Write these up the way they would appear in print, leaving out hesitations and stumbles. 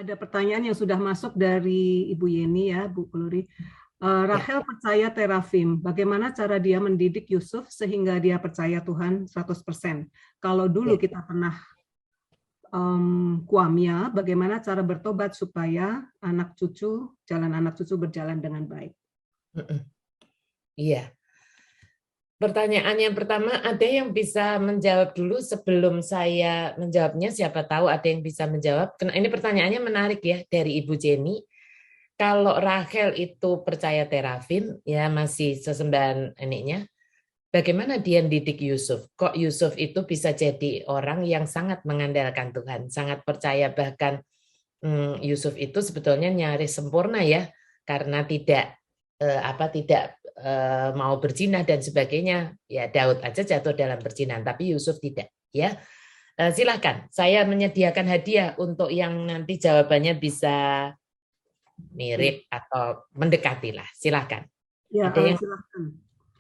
Ada pertanyaan yang sudah masuk dari Ibu Yeni ya, Bu Kuluri. Ya. Rachel percaya terafim. Bagaimana cara dia mendidik Yusuf sehingga dia percaya Tuhan 100%? Kalau dulu Ya. kita pernah kuamia, bagaimana cara bertobat supaya jalan anak cucu berjalan dengan baik? Iya. Pertanyaan yang pertama, ada yang bisa menjawab dulu sebelum saya menjawabnya? Siapa tahu ada yang bisa menjawab. Ini pertanyaannya menarik ya dari Ibu Jenny. Kalau Rachel itu percaya terafim, ya masih sesembahan ininya, bagaimana dia didik Yusuf? Kok Yusuf itu bisa jadi orang yang sangat mengandalkan Tuhan, sangat percaya, bahkan Yusuf itu sebetulnya nyaris sempurna ya, karena tidak mau berzina dan sebagainya. Ya Daud aja jatuh dalam perzinahan, tapi Yusuf tidak. Ya, silakan. Saya menyediakan hadiah untuk yang nanti jawabannya bisa mirip atau mendekati lah. Silakan. Ya, Ada yang silakan.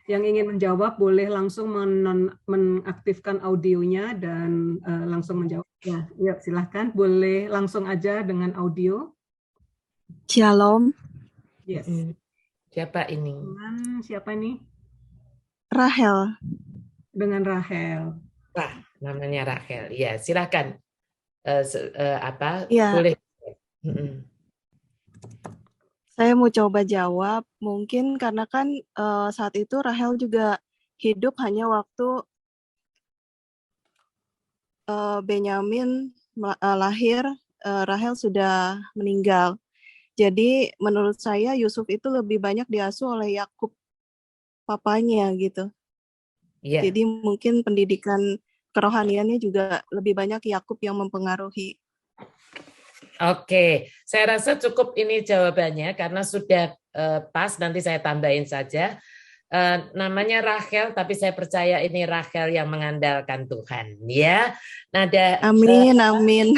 Yang ingin menjawab boleh langsung mengaktifkan audionya dan langsung menjawab. Ya, silakan. Boleh langsung aja dengan audio. Shalom. Yes. Siapa ini? Dengan siapa ini? Rachel. Dengan Rachel. Wah, namanya Rachel. Ya, silakan. Ya. Boleh. Saya mau coba jawab. Mungkin karena kan saat itu Rachel juga hidup hanya waktu Benyamin lahir, Rachel sudah meninggal. Jadi menurut saya Yusuf itu lebih banyak diasuh oleh Yakub, papanya gitu. Yeah. Jadi mungkin pendidikan kerohaniannya juga lebih banyak Yakub yang mempengaruhi. Oke, saya rasa cukup ini jawabannya karena sudah pas, nanti saya tambahin saja. Namanya Rachel, tapi saya percaya ini Rachel yang mengandalkan Tuhan. Ya, nada. Amin, amin.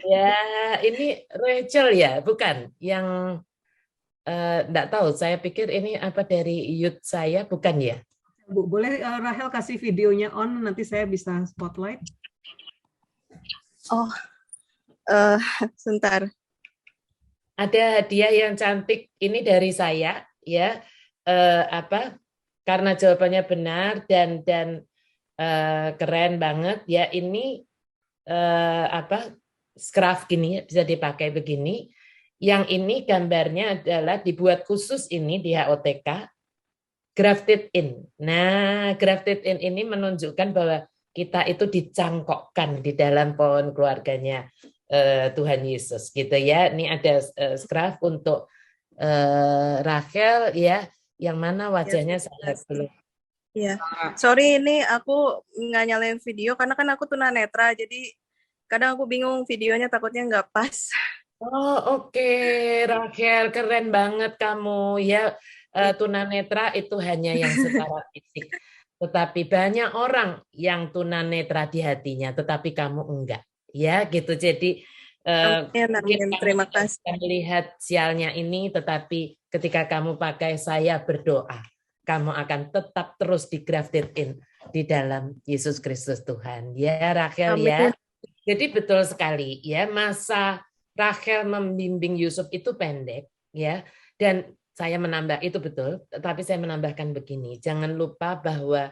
Ya, ini Rachel ya, bukan? Yang enggak tahu. Saya pikir ini apa dari youth saya, bukan ya? Bu, boleh Rachel kasih videonya on, nanti saya bisa spotlight. Oh, sebentar. Ada hadiah yang cantik ini dari saya, ya. Karena jawabannya benar dan keren banget ya, ini scarf gini bisa dipakai begini. Yang ini gambarnya adalah dibuat khusus ini di HOTK, grafted in. Nah, grafted in ini menunjukkan bahwa kita itu dicangkokkan di dalam pohon keluarganya Tuhan Yesus gitu ya. Ini ada scarf untuk Rachel ya, yang mana wajahnya sangat belum. Iya, sorry ini aku nggak nyalain video karena kan aku tunanetra, jadi kadang aku bingung videonya takutnya nggak pas. Oh oke, Rachel, keren banget kamu ya. Tunanetra itu hanya yang secara fisik, tetapi banyak orang yang tunanetra di hatinya, tetapi kamu enggak, ya gitu. Jadi mungkin kamu Terima tidak kasih. bisa melihat sialnya ini, tetapi ketika kamu pakai saya berdoa, kamu akan tetap terus di-grafted in di dalam Yesus Kristus Tuhan. Ya Rachel. Amin. Ya. Jadi betul sekali ya, masa Rachel membimbing Yusuf itu pendek ya, dan saya menambah itu betul, tetapi saya menambahkan begini, jangan lupa bahwa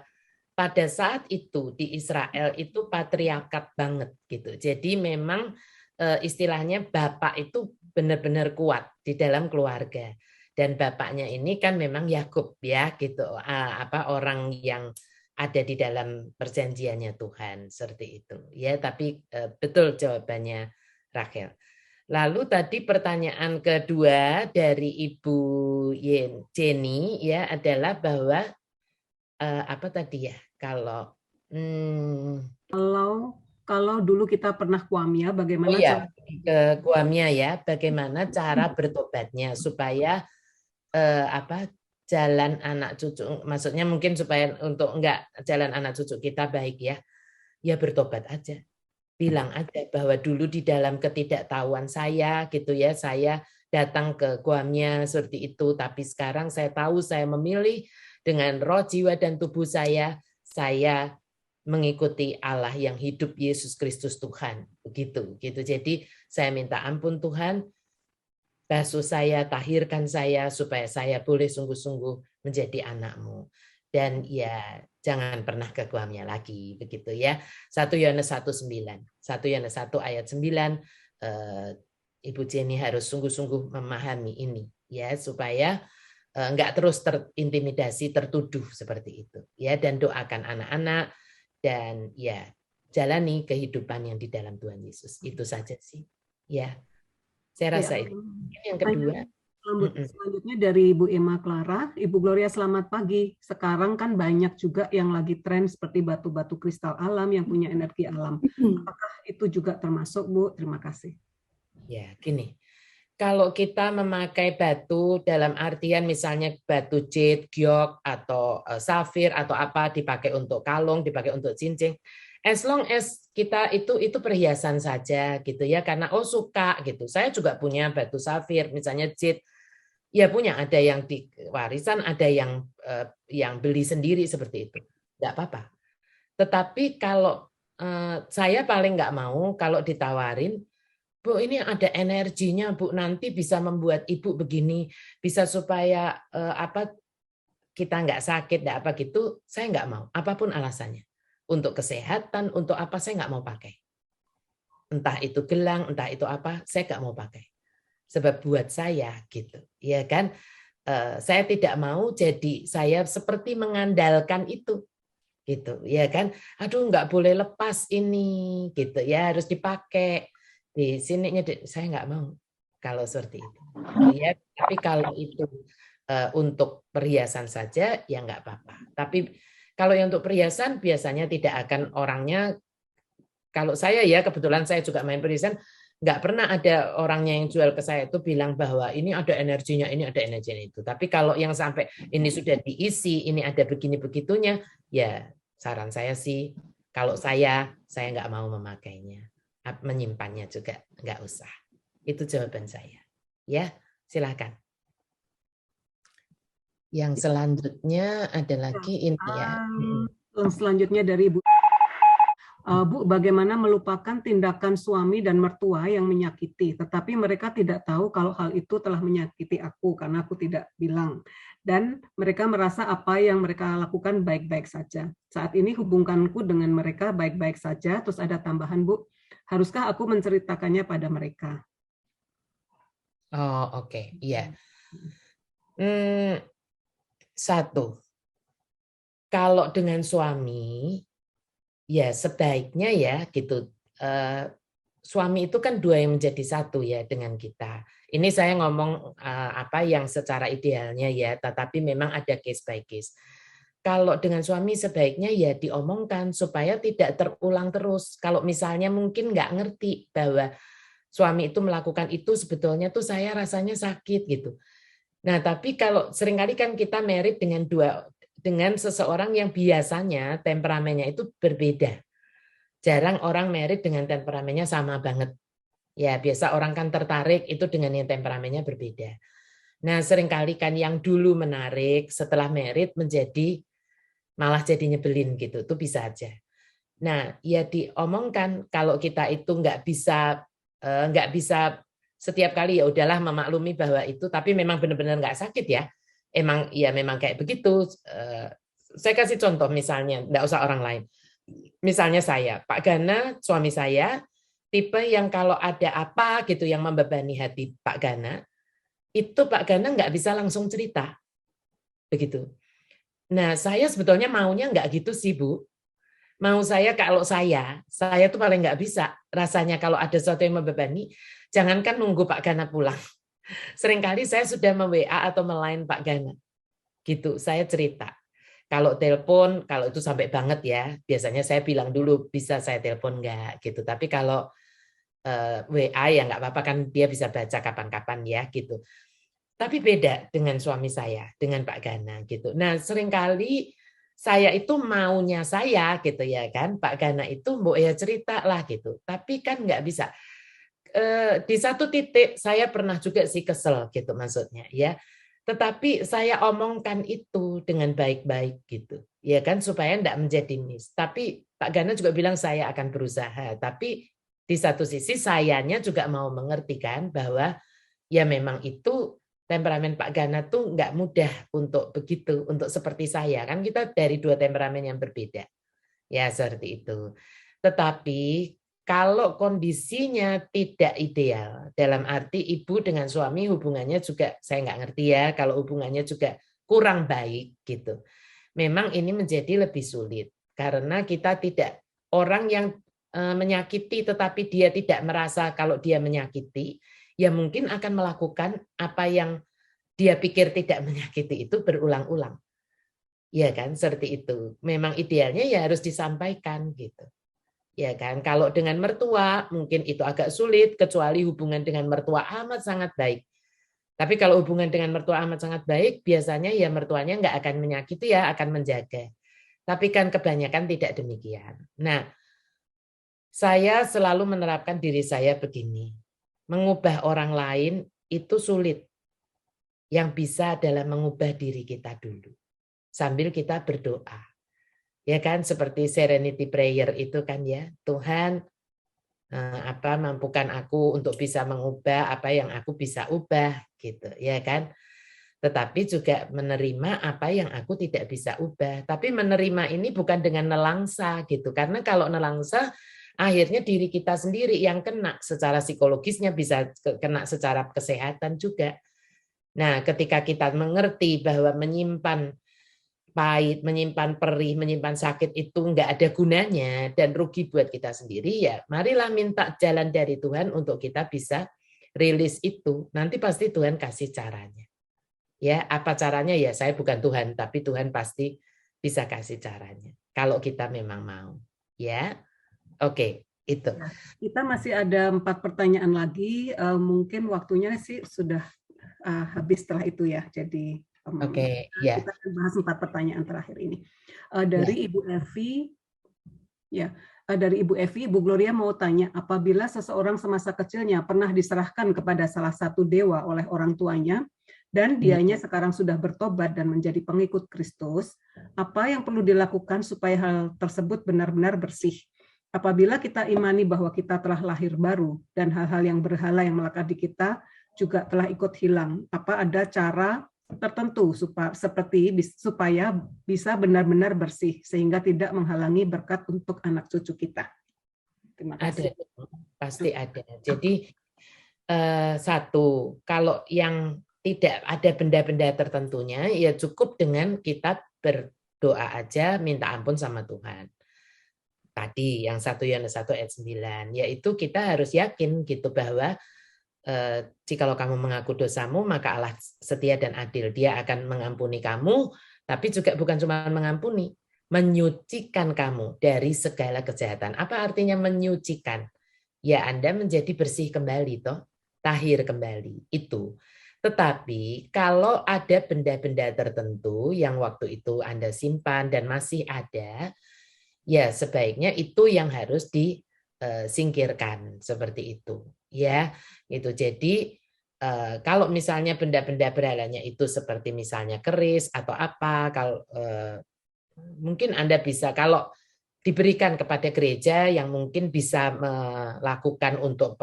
pada saat itu di Israel itu patriarkat banget gitu. Jadi memang istilahnya bapak itu benar-benar kuat di dalam keluarga. Dan bapaknya ini kan memang Yakub ya gitu, orang yang ada di dalam perjanjiannya Tuhan seperti itu ya. Tapi betul jawabannya Rachel. Lalu tadi pertanyaan kedua dari Ibu Jenny ya adalah bahwa apa tadi ya, kalau dulu kita pernah kuamia, bagaimana cara ke kuamia ya, bagaimana cara bertobatnya supaya jalan anak cucu, maksudnya mungkin supaya untuk enggak jalan anak cucu kita baik ya, ya bertobat aja. Bilang aja bahwa dulu di dalam ketidaktahuan saya gitu ya, saya datang ke kuamnya seperti itu, tapi sekarang saya tahu saya memilih dengan roh, jiwa, dan tubuh saya mengikuti Allah yang hidup, Yesus Kristus Tuhan. Begitu. Jadi saya minta ampun Tuhan, basuh saya, tahirkan saya supaya saya boleh sungguh-sungguh menjadi anak-Mu. Dan ya jangan pernah ke guamnya lagi, begitu ya. 1 Yohanes 1:9. 1 Yohanes 1 ayat 9, Ibu Jenny harus sungguh-sungguh memahami ini ya, supaya enggak terus terintimidasi, tertuduh seperti itu ya, dan doakan anak-anak dan ya jalani kehidupan yang di dalam Tuhan Yesus. Itu saja sih. Ya. Saya rasa ini yang kedua. Selanjutnya dari Ibu Emma Clara. Ibu Gloria, selamat pagi. Sekarang kan banyak juga yang lagi tren seperti batu-batu kristal alam yang punya energi alam. Apakah itu juga termasuk, Bu? Terima kasih. Ya, gini. Kalau kita memakai batu dalam artian misalnya batu jade, giok, atau safir, atau apa, dipakai untuk kalung, dipakai untuk cincin, as long as kita itu perhiasan saja gitu ya, karena suka gitu. Saya juga punya batu safir, misalnya jade, ya punya, ada yang di warisan, ada yang beli sendiri seperti itu, nggak apa-apa. Tetapi kalau saya paling nggak mau kalau ditawarin, Bu, ini ada energinya, Bu, nanti bisa membuat Ibu begini, bisa supaya kita nggak sakit, nggak apa gitu, saya nggak mau, apapun alasannya. Untuk kesehatan, untuk apa, saya nggak mau pakai. Entah itu gelang, entah itu apa, saya nggak mau pakai. Sebab buat saya gitu, ya kan, saya tidak mau jadi saya seperti mengandalkan itu, gitu, ya kan. Aduh, nggak boleh lepas ini, gitu ya, harus dipakai. Di sininya saya nggak mau kalau seperti itu. Ya, tapi kalau itu untuk perhiasan saja, ya nggak apa-apa. Tapi kalau yang untuk perhiasan biasanya tidak akan orangnya. Kalau saya ya kebetulan saya juga main perhiasan, nggak pernah ada orangnya yang jual ke saya itu bilang bahwa ini ada energinya, ini ada energinya itu. Tapi kalau yang sampai ini sudah diisi, ini ada begini begitunya, ya saran saya sih, kalau saya nggak mau memakainya. Menyimpannya juga nggak usah. Itu jawaban saya. Ya, silakan. Yang selanjutnya ada lagi ini ya. Selanjutnya dari Ibu. Bu, bagaimana melupakan tindakan suami dan mertua yang menyakiti, tetapi mereka tidak tahu kalau hal itu telah menyakiti aku karena aku tidak bilang. Dan mereka merasa apa yang mereka lakukan baik-baik saja. Saat ini hubunganku dengan mereka baik-baik saja, terus ada tambahan, Bu. Haruskah aku menceritakannya pada mereka? Oh, oke. Iya. Satu, kalau dengan suami, ya sebaiknya ya gitu. Suami itu kan dua yang menjadi satu ya dengan kita. Ini saya ngomong apa yang secara idealnya ya, tetapi memang ada case by case. Kalau dengan suami sebaiknya ya diomongkan supaya tidak terulang terus. Kalau misalnya mungkin nggak ngerti bahwa suami itu melakukan itu sebetulnya tuh saya rasanya sakit gitu. Nah, tapi kalau seringkali kan kita married dengan seseorang yang biasanya temperamennya itu berbeda. Jarang orang married dengan temperamennya sama banget. Ya, biasa orang kan tertarik itu dengan yang temperamennya berbeda. Nah, seringkali kan yang dulu menarik setelah married malah jadi nyebelin gitu, itu bisa aja. Nah, ya diomongkan kalau kita itu nggak bisa setiap kali ya udahlah memaklumi bahwa itu, tapi memang benar-benar nggak sakit ya. Memang kayak begitu. Saya kasih contoh misalnya, nggak usah orang lain. Misalnya saya, Pak Gana, suami saya, tipe yang kalau ada apa gitu yang membebani hati Pak Gana, itu Pak Gana nggak bisa langsung cerita. Begitu. Nah, saya sebetulnya maunya nggak gitu sih, Bu. Mau saya kalau saya tuh paling nggak bisa. Rasanya kalau ada sesuatu yang membebani, jangankan nunggu Pak Gana pulang. Seringkali saya sudah me-WA atau me-line Pak Gana. Gitu, saya cerita. Kalau telepon, kalau itu sampai banget ya, biasanya saya bilang dulu, bisa saya telepon nggak? Gitu. Tapi kalau WA ya nggak apa-apa, kan dia bisa baca kapan-kapan ya, gitu. Tapi beda dengan suami saya, dengan Pak Gana gitu. Nah, seringkali saya itu maunya saya gitu ya kan, Pak Gana itu mbok ya cerita lah gitu. Tapi kan nggak bisa. Di satu titik saya pernah juga sih kesel gitu maksudnya ya. Tetapi saya omongkan itu dengan baik-baik gitu. Ya kan supaya enggak menjadi miss. Tapi Pak Gana juga bilang saya akan berusaha, tapi di satu sisi sayanya juga mau mengerti kan bahwa ya memang itu temperamen Pak Gana tuh nggak mudah untuk begitu, untuk seperti saya. Kan kita dari dua temperamen yang berbeda. Ya seperti itu. Tetapi kalau kondisinya tidak ideal, dalam arti ibu dengan suami hubungannya juga saya nggak ngerti ya, kalau hubungannya juga kurang baik gitu. Memang ini menjadi lebih sulit karena kita tidak, orang yang menyakiti tetapi dia tidak merasa kalau dia menyakiti, ya mungkin akan melakukan apa yang dia pikir tidak menyakiti itu berulang-ulang. Ya kan, seperti itu. Memang idealnya ya harus disampaikan gitu. Ya kan, kalau dengan mertua mungkin itu agak sulit kecuali hubungan dengan mertua amat sangat baik. Tapi kalau hubungan dengan mertua amat sangat baik, biasanya ya mertuanya nggak akan menyakiti ya, akan menjaga. Tapi kan kebanyakan tidak demikian. Nah, saya selalu menerapkan diri saya begini. Mengubah orang lain itu sulit. Yang bisa adalah mengubah diri kita dulu. Sambil kita berdoa. Ya kan, seperti serenity prayer itu kan ya, Tuhan mampukan aku untuk bisa mengubah apa yang aku bisa ubah gitu ya kan. Tetapi juga menerima apa yang aku tidak bisa ubah. Tapi menerima ini bukan dengan nelangsa gitu, karena kalau nelangsa akhirnya diri kita sendiri yang kena secara psikologisnya, bisa kena secara kesehatan juga. Nah, ketika kita mengerti bahwa menyimpan pahit, menyimpan perih, menyimpan sakit itu nggak ada gunanya dan rugi buat kita sendiri, ya marilah minta jalan dari Tuhan untuk kita bisa rilis itu. Nanti pasti Tuhan kasih caranya. Ya, apa caranya ya saya bukan Tuhan, tapi Tuhan pasti bisa kasih caranya. Kalau kita memang mau. Ya, oke, itu. Kita masih ada 4 pertanyaan lagi. Mungkin waktunya sih sudah habis setelah itu ya. Jadi ya. kita akan bahas 4 pertanyaan terakhir ini. Dari Ibu Evi, ya, dari Ibu Evi, Ibu Gloria mau tanya, apabila seseorang semasa kecilnya pernah diserahkan kepada salah satu dewa oleh orang tuanya, dan dianya sekarang sudah bertobat dan menjadi pengikut Kristus, apa yang perlu dilakukan supaya hal tersebut benar-benar bersih? Apabila kita imani bahwa kita telah lahir baru dan hal-hal yang berhala yang melekat di kita juga telah ikut hilang, apa ada cara tertentu supaya bisa benar-benar bersih sehingga tidak menghalangi berkat untuk anak cucu kita? Terima kasih. Ada, pasti ada. Jadi satu, kalau yang tidak ada benda-benda tertentunya, ya cukup dengan kita berdoa aja, minta ampun sama Tuhan. Tadi yang 1 Yohanes 1 ayat 9, yaitu kita harus yakin gitu bahwa jikalau kamu mengaku dosamu, maka Allah setia dan adil. Dia akan mengampuni kamu, tapi juga bukan cuma mengampuni, menyucikan kamu dari segala kejahatan. Apa artinya menyucikan? Ya Anda menjadi bersih kembali, toh, tahir kembali, itu. Tetapi kalau ada benda-benda tertentu yang waktu itu Anda simpan dan masih ada, ya sebaiknya itu yang harus disingkirkan, seperti itu. Ya, itu. Jadi kalau misalnya benda-benda berhalanya itu seperti misalnya keris atau apa, kalau mungkin Anda bisa, kalau diberikan kepada gereja yang mungkin bisa melakukan untuk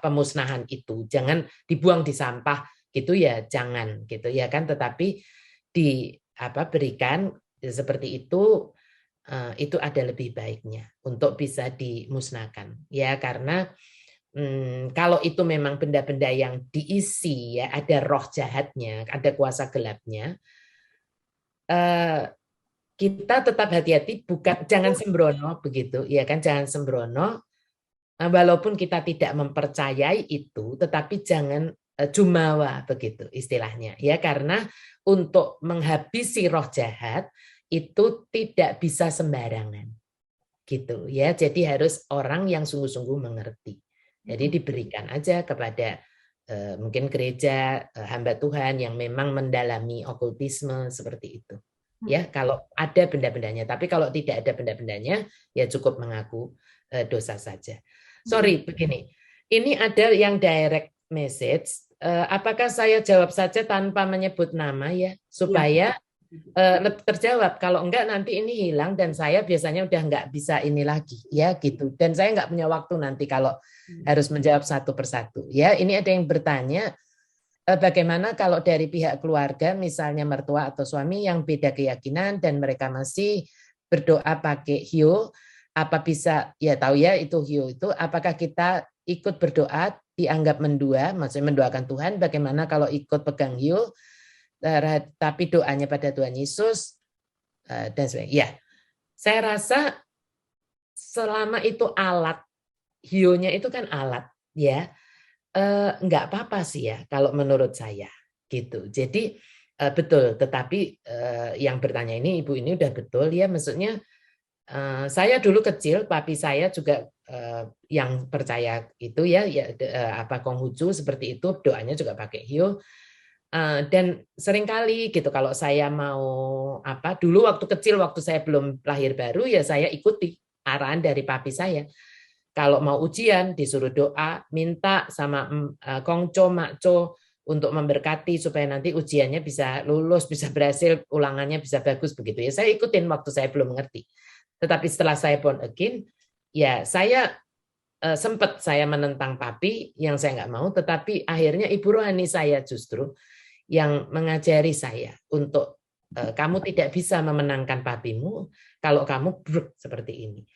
pemusnahan itu, jangan dibuang di sampah gitu ya, jangan gitu ya kan, tetapi berikan seperti itu ada lebih baiknya untuk bisa dimusnahkan ya, karena kalau itu memang benda-benda yang diisi ya, ada roh jahatnya, ada kuasa gelapnya, kita tetap hati-hati, jangan sembrono begitu ya kan, jangan sembrono, walaupun kita tidak mempercayai itu, tetapi jangan jumawa begitu istilahnya ya, karena untuk menghabisi roh jahat itu tidak bisa sembarangan gitu ya, jadi harus orang yang sungguh-sungguh mengerti. Jadi diberikan aja kepada mungkin gereja, hamba Tuhan yang memang mendalami okultisme seperti itu. Ya, kalau ada benda-bendanya. Tapi kalau tidak ada benda-bendanya, ya cukup mengaku dosa saja. Sorry, begini. Ini ada yang direct message. Apakah saya jawab saja tanpa menyebut nama ya, supaya terjawab. Kalau enggak nanti ini hilang dan saya biasanya udah enggak bisa ini lagi ya gitu. Dan saya enggak punya waktu nanti kalau harus menjawab satu persatu. Ya, ini ada yang bertanya bagaimana kalau dari pihak keluarga misalnya mertua atau suami yang beda keyakinan dan mereka masih berdoa pakai hio, apa bisa ya tahu ya itu hio itu apakah kita ikut berdoa dianggap mendua, maksudnya mendoakan Tuhan, bagaimana kalau ikut pegang hio tapi doanya pada Tuhan Yesus dan sebagainya. Ya, saya rasa selama itu alat, hionya itu kan alat, ya nggak apa-apa sih ya kalau menurut saya gitu. Jadi betul, tetapi yang bertanya ini ibu ini udah betul ya, maksudnya saya dulu kecil, papi saya juga yang percaya itu ya apa Konghucu seperti itu, doanya juga pakai hio. Dan seringkali gitu kalau saya mau apa dulu waktu kecil waktu saya belum lahir baru ya saya ikuti arahan dari papi saya. Kalau mau ujian disuruh doa, minta sama kongco, makco untuk memberkati supaya nanti ujiannya bisa lulus, bisa berhasil, ulangannya bisa bagus begitu ya. Saya ikutin waktu saya belum mengerti. Tetapi setelah saya born again, ya saya sempat saya menentang papi yang saya nggak mau, tetapi akhirnya ibu rohani saya justru yang mengajari saya untuk kamu tidak bisa memenangkan papimu kalau kamu bruk seperti ini.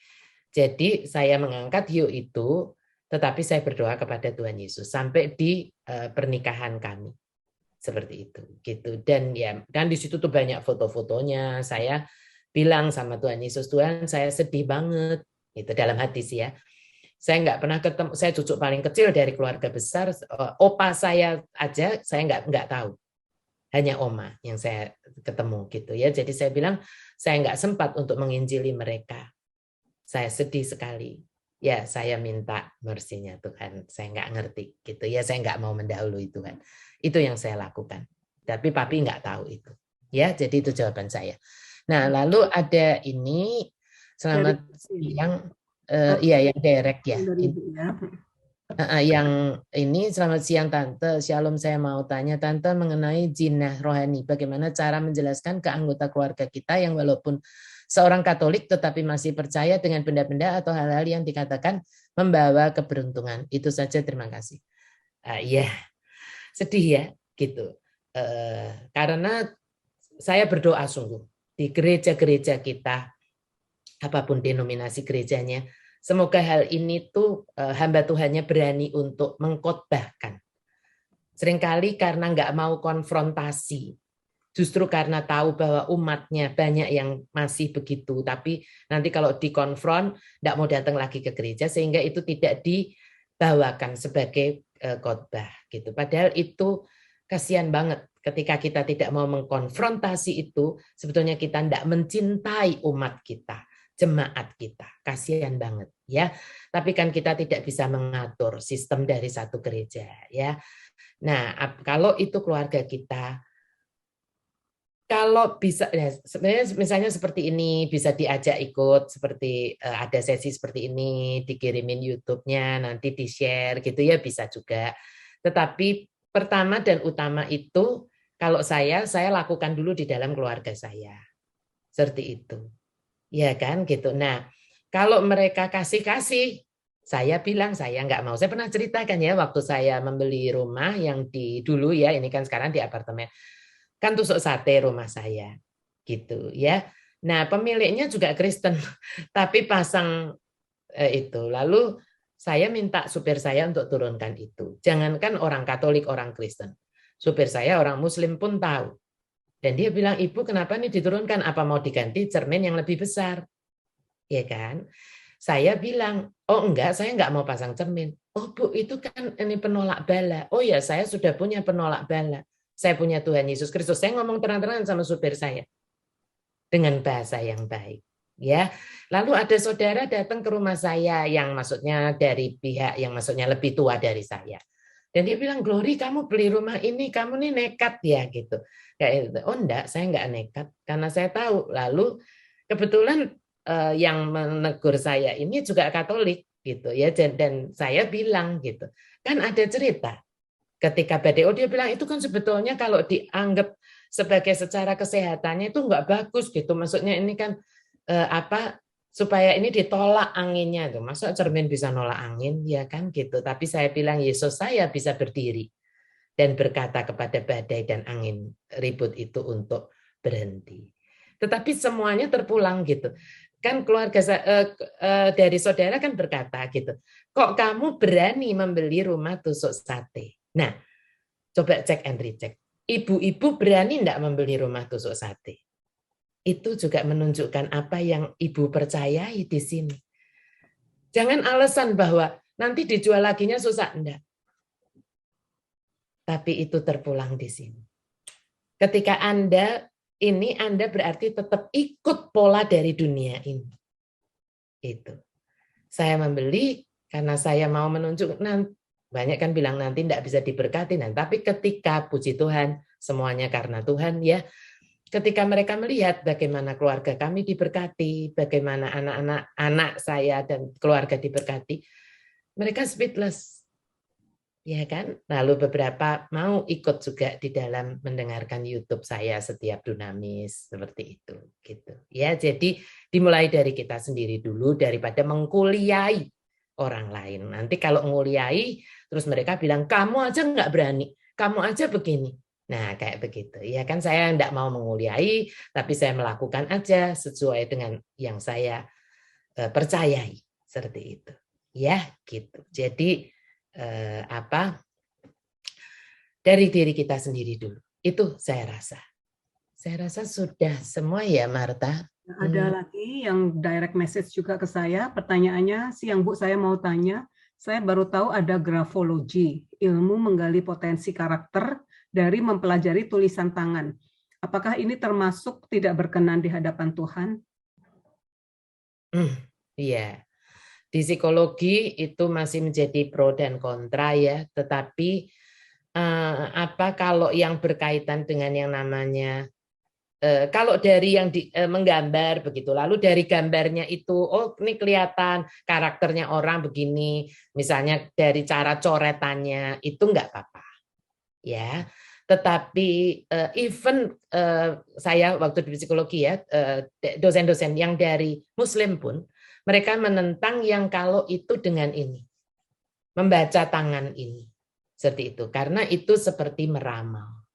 Jadi saya mengangkat hiu itu, tetapi saya berdoa kepada Tuhan Yesus sampai di pernikahan kami seperti itu, gitu. Dan ya, dan di situ tuh banyak foto-fotonya. Saya bilang sama Tuhan Yesus, Tuhan saya sedih banget, itu dalam hati sih ya. Saya nggak pernah ketemu, saya cucu paling kecil dari keluarga besar, opa saya aja saya nggak tahu, hanya oma yang saya ketemu gitu ya. Jadi saya bilang saya nggak sempat untuk menginjili mereka, saya sedih sekali. Ya saya minta mersinya Tuhan, saya nggak ngerti gitu ya, saya nggak mau mendahului Tuhan. Itu yang saya lakukan. Tapi papi nggak tahu itu. Ya, jadi itu jawaban saya. Nah lalu ada ini selamat siang. Iya, yang direct ya. Yang ini selamat siang Tante. Shalom, saya mau tanya Tante mengenai jinah rohani. Bagaimana cara menjelaskan ke anggota keluarga kita yang walaupun seorang Katolik tetapi masih percaya dengan benda-benda atau hal-hal yang dikatakan membawa keberuntungan. Itu saja, terima kasih. Ya, sedih ya gitu. Karena saya berdoa sungguh di gereja-gereja kita, apapun denominasi gerejanya, semoga hal ini tuh hamba Tuhannya berani untuk mengkhotbahkan. Seringkali karena nggak mau konfrontasi, justru karena tahu bahwa umatnya banyak yang masih begitu, tapi nanti kalau dikonfront nggak mau datang lagi ke gereja, sehingga itu tidak dibawakan sebagai khotbah gitu. Padahal itu kasihan banget ketika kita tidak mau mengkonfrontasi itu, sebetulnya kita tidak mencintai umat kita, jemaat kita, kasihan banget ya. Tapi kan kita tidak bisa mengatur sistem dari satu gereja ya. Nah, kalau itu keluarga kita, kalau bisa ya, sebenarnya misalnya seperti ini bisa diajak ikut, seperti ada sesi seperti ini, dikirimin YouTube-nya, nanti di-share gitu ya, bisa juga. Tetapi pertama dan utama itu kalau saya lakukan dulu di dalam keluarga saya. Seperti itu. Ya kan gitu. Nah, kalau mereka kasih-kasih, saya bilang saya nggak mau. Saya pernah ceritakan ya waktu saya membeli rumah yang di dulu ya, ini kan sekarang di apartemen. Kan tusuk sate rumah saya. Gitu ya. Nah, pemiliknya juga Kristen, tapi pasang itu. Lalu saya minta supir saya untuk turunkan itu. Jangankan orang Katolik, orang Kristen. Supir saya orang Muslim pun tahu. Dan dia bilang, Ibu kenapa ini diturunkan? Apa mau diganti cermin yang lebih besar? Ya kan? Saya bilang, oh enggak, saya enggak mau pasang cermin. Oh Bu, itu kan ini penolak bala. Oh ya, saya sudah punya penolak bala. Saya punya Tuhan Yesus Kristus. Saya ngomong terang-terangan sama supir saya. Dengan bahasa yang baik. Ya, lalu ada saudara datang ke rumah saya yang maksudnya dari pihak yang maksudnya lebih tua dari saya. Dan dia bilang, Glory, kamu beli rumah ini, kamu nih nekat ya gitu. Kayak, oh enggak, saya enggak nekat karena saya tahu. Lalu kebetulan yang menegur saya ini juga Katolik gitu ya, dan saya bilang gitu. Kan ada cerita ketika BDO dia bilang itu kan sebetulnya kalau dianggap sebagai secara kesehatannya itu nggak bagus gitu. Maksudnya ini kan supaya ini ditolak anginnya tuh. Masa cermin bisa nolak angin ya kan gitu. Tapi saya bilang Yesus saya bisa berdiri dan berkata kepada badai dan angin ribut itu untuk berhenti. Tetapi semuanya terpulang gitu. Kan keluarga dari saudara kan berkata gitu. Kok kamu berani membeli rumah tusuk sate? Nah, coba cek and recheck. Ibu-ibu berani enggak membeli rumah tusuk sate? Itu juga menunjukkan apa yang ibu percayai di sini. Jangan alasan bahwa nanti dijual laginya susah, enggak. Tapi itu terpulang di sini. Ketika Anda berarti tetap ikut pola dari dunia ini. Itu. Saya membeli karena saya mau menunjuk, banyak kan bilang nanti tidak bisa diberkati, tapi ketika puji Tuhan semuanya karena Tuhan ya. Ketika mereka melihat bagaimana keluarga kami diberkati, bagaimana anak-anak saya dan keluarga diberkati, mereka speechless. Ya kan? Lalu beberapa mau ikut juga di dalam mendengarkan YouTube saya setiap Dunamis seperti itu gitu. Ya, jadi dimulai dari kita sendiri dulu daripada mengkuliai orang lain. Nanti kalau nguliai terus mereka bilang kamu aja nggak berani, kamu aja begini. Nah, kayak begitu. Ya kan saya enggak mau menguliai, tapi saya melakukan aja sesuai dengan yang saya percayai seperti itu. Ya, gitu. Jadi dari diri kita sendiri dulu. Itu saya rasa. Saya rasa sudah semua ya, Marta. Ada lagi yang direct message juga ke saya. Pertanyaannya, siang Bu, saya mau tanya. Saya baru tahu ada grafologi, ilmu menggali potensi karakter dari mempelajari tulisan tangan. Apakah ini termasuk tidak berkenan di hadapan Tuhan? Iya. Di psikologi itu masih menjadi pro dan kontra ya, tetapi kalau yang berkaitan dengan yang namanya kalau dari yang menggambar begitu, lalu dari gambarnya itu, oh ini kelihatan karakternya orang begini, misalnya dari cara coretannya itu enggak apa-apa, ya. Tetapi even saya waktu di psikologi ya, dosen-dosen yang dari Muslim pun mereka menentang yang kalau itu dengan ini, membaca tangan ini, seperti itu, karena itu seperti meramal,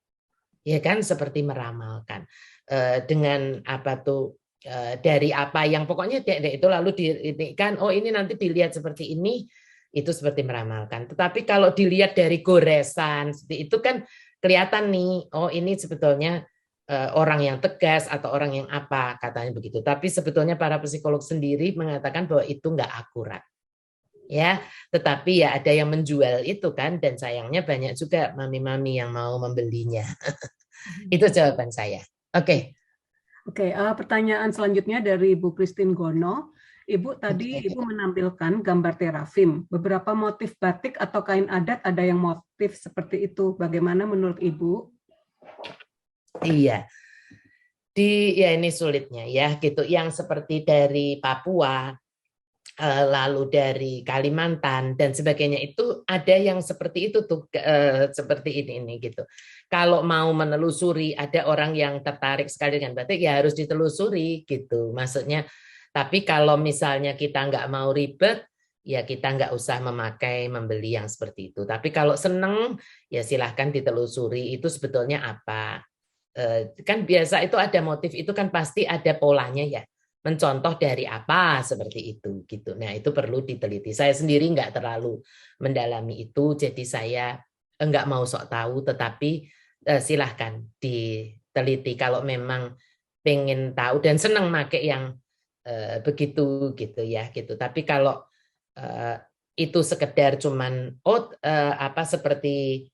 ya kan, seperti meramalkan dengan apa tuh dari apa yang pokoknya itu lalu kan, oh ini nanti dilihat seperti ini, itu seperti meramalkan. Tetapi kalau dilihat dari goresan, seperti itu kan kelihatan nih, oh ini sebetulnya orang yang tegas atau orang yang apa katanya begitu. Tapi sebetulnya para psikolog sendiri mengatakan bahwa itu enggak akurat. Ya, tetapi ya ada yang menjual itu kan, dan sayangnya banyak juga mami-mami yang mau membelinya. Itu jawaban saya. Oke. Pertanyaan selanjutnya dari Ibu Christine Gono. Ibu tadi Ibu menampilkan gambar terafim. Beberapa motif batik atau kain adat ada yang motif seperti itu. Bagaimana menurut Ibu? Iya. Ya ini sulitnya ya gitu. Yang seperti dari Papua, lalu dari Kalimantan dan sebagainya itu ada yang seperti itu tuh, seperti ini gitu. Kalau mau menelusuri, ada orang yang tertarik sekali dengan batik ya harus ditelusuri gitu. Maksudnya, tapi kalau misalnya kita nggak mau ribet, ya kita nggak usah membeli yang seperti itu. Tapi kalau seneng, ya silahkan ditelusuri itu sebetulnya apa. Kan biasa itu ada motif itu kan pasti ada polanya ya. Mencontoh dari apa seperti itu gitu. Nah itu perlu diteliti. Saya sendiri nggak terlalu mendalami itu, jadi saya nggak mau sok tahu. Tetapi silahkan diteliti kalau memang pengen tahu dan senang make yang begitu gitu ya gitu. Tapi kalau itu sekedar cuman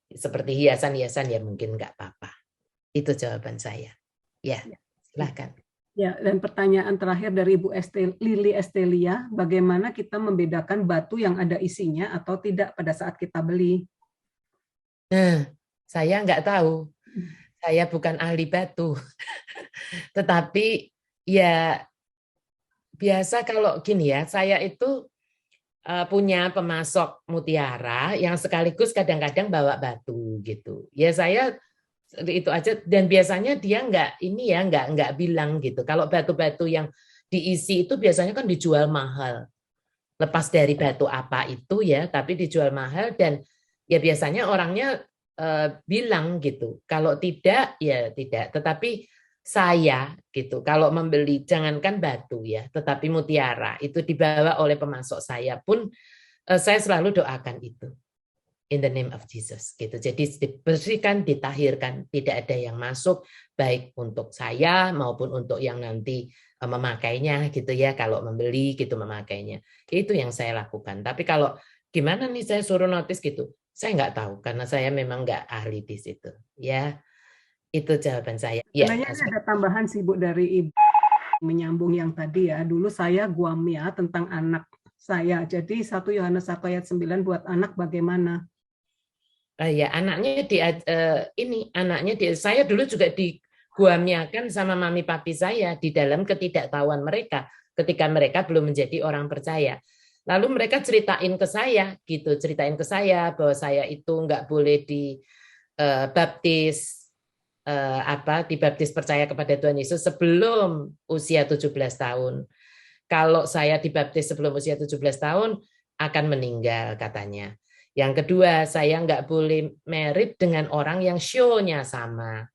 seperti hiasan-hiasan ya mungkin nggak apa-apa. Itu jawaban saya. Ya, silahkan. Ya, dan pertanyaan terakhir dari Ibu Lili Estelia, bagaimana kita membedakan batu yang ada isinya atau tidak pada saat kita beli? Nah, saya nggak tahu. Saya bukan ahli batu. Tetapi ya biasa kalau gini ya, saya itu punya pemasok mutiara yang sekaligus kadang-kadang bawa batu gitu. Ya saya Itu aja. Dan biasanya dia nggak bilang gitu. Kalau batu-batu yang diisi itu biasanya kan dijual mahal. Lepas dari batu apa itu ya, tapi dijual mahal dan ya biasanya orangnya bilang gitu. Kalau tidak ya tidak. Tetapi saya gitu, kalau membeli jangankan batu ya, tetapi mutiara itu dibawa oleh pemasok saya pun saya selalu doakan itu. In the name of Jesus gitu. Jadi dibersihkan, ditahirkan, tidak ada yang masuk baik untuk saya maupun untuk yang nanti memakainya gitu ya, kalau membeli gitu memakainya. Itu yang saya lakukan. Tapi kalau gimana nih saya suruh notis gitu, saya nggak tahu karena saya memang nggak ahli di situ. Ya, itu jawaban saya. Ya, ada tambahan sih Bu dari Ibu menyambung yang tadi ya. Dulu saya guamia tentang anak saya. Jadi 1 Yohanes 1 ayat 9 buat anak bagaimana? Ya anaknya saya dulu juga diguamiakan sama mami papi saya di dalam ketidaktahuan mereka ketika mereka belum menjadi orang percaya. Lalu mereka ceritain ke saya bahwa saya itu nggak boleh dibaptis percaya kepada Tuhan Yesus sebelum usia 17 tahun. Kalau saya dibaptis sebelum usia 17 tahun akan meninggal katanya. Yang kedua, saya nggak boleh married dengan orang yang show-nya sama.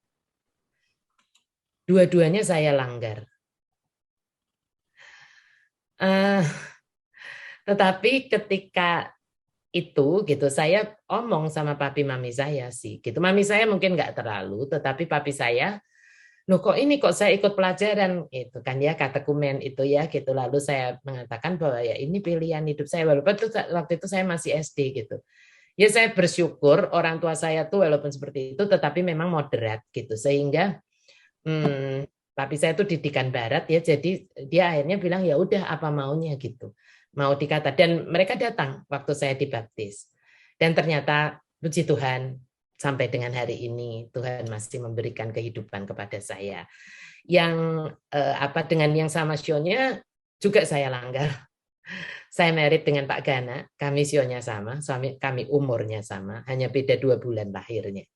Dua-duanya saya langgar. Tetapi ketika itu gitu, saya omong sama papi mami saya sih. Gitu. Mami saya mungkin nggak terlalu, tetapi papi saya, loh kok saya ikut pelajaran itu kan ya katekumen itu ya gitu. Lalu saya mengatakan bahwa ya ini pilihan hidup saya walaupun waktu itu saya masih SD gitu. Ya saya bersyukur orang tua saya tuh walaupun seperti itu tetapi memang moderat gitu sehingga papi saya tuh didikan barat ya jadi dia akhirnya bilang ya udah apa maunya gitu. Mau dikata dan mereka datang waktu saya dibaptis. Dan ternyata puji Tuhan sampai dengan hari ini Tuhan masih memberikan kehidupan kepada saya. Yang dengan yang sama sionya juga saya langgar. Saya married dengan Pak Gana, kami sionya sama, kami umurnya sama, hanya beda 2 bulan lahirnya.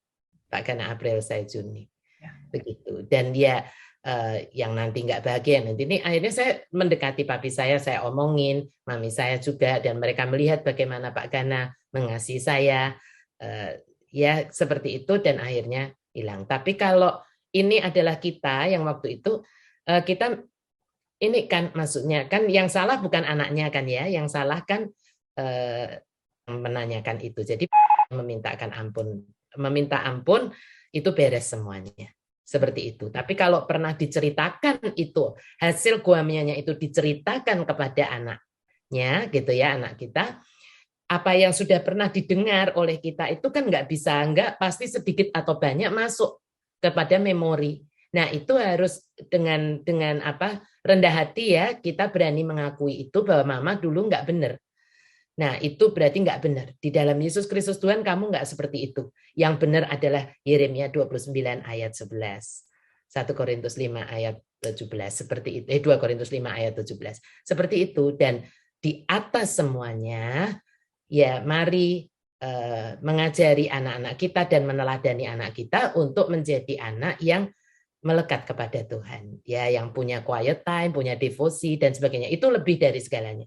Pak Gana April, saya Juni. Begitu. Dan dia yang nanti nggak bahagia nanti ini akhirnya saya mendekati papi saya omongin, mami saya juga dan mereka melihat bagaimana Pak Gana mengasihi saya. Ya seperti itu dan akhirnya hilang. Tapi kalau ini adalah kita yang waktu itu kita ini kan maksudnya kan yang salah bukan anaknya kan ya, yang salah kan menanyakan itu. Jadi meminta ampun itu beres semuanya. Seperti itu. Tapi kalau pernah diceritakan itu hasil guamianya itu diceritakan kepada anaknya gitu ya, anak kita, apa yang sudah pernah didengar oleh kita itu kan nggak pasti sedikit atau banyak masuk kepada memori. Nah itu harus dengan rendah hati ya kita berani mengakui itu bahwa mama dulu nggak benar. Nah itu berarti nggak benar. Di dalam Yesus Kristus Tuhan kamu nggak seperti itu. Yang benar adalah Yeremia 29 ayat 11. 1 Korintus 5 ayat 17 seperti itu. 2 Korintus 5 ayat 17. Seperti itu dan di atas semuanya ya mari mengajari anak-anak kita dan meneladani anak kita untuk menjadi anak yang melekat kepada Tuhan. Ya, yang punya quiet time, punya devosi dan sebagainya. Itu lebih dari segalanya.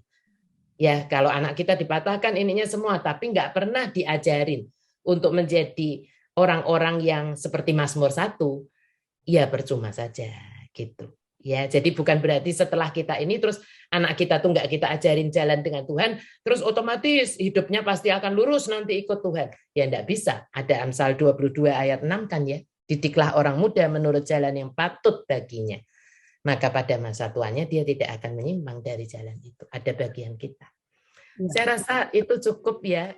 Ya, kalau anak kita dipatahkan ininya semua tapi nggak pernah diajarin untuk menjadi orang-orang yang seperti Mazmur 1, ya percuma saja gitu. Ya, jadi bukan berarti setelah kita ini terus anak kita tuh nggak kita ajarin jalan dengan Tuhan, terus otomatis hidupnya pasti akan lurus nanti ikut Tuhan. Ya enggak bisa. Ada Amsal 22 ayat 6 kan ya. Didiklah orang muda menurut jalan yang patut baginya. Maka pada masa tuanya dia tidak akan menyimpang dari jalan itu. Ada bagian kita. Saya rasa itu cukup ya.